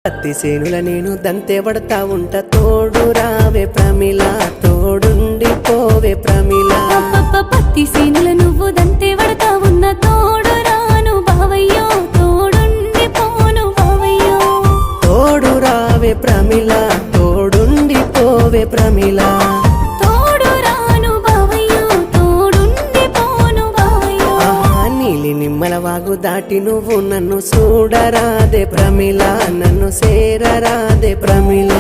పత్తి సేనుల నేను దంతే పడతా ఉంట తోడు రావే ప్రమిళ తోడుండి పోవే ప్రమిళ పత్తి సేనుల నువ్వు దంతే పడతా ఉన్న తోడు రాను బావయ్యో తోడుండి పోను బావయ్యో తోడు రావే ప్రమిళ తోడుండి పోవే ప్రమిళ తోడు రాను బావయ్యో తోడుండి పోను బావయ్యో నీలి నిమ్మల వాగు దాటి నువ్వు నన్ను చూడరాదే ప్రమిళ నన్ను సేరరాదే ప్రమిళ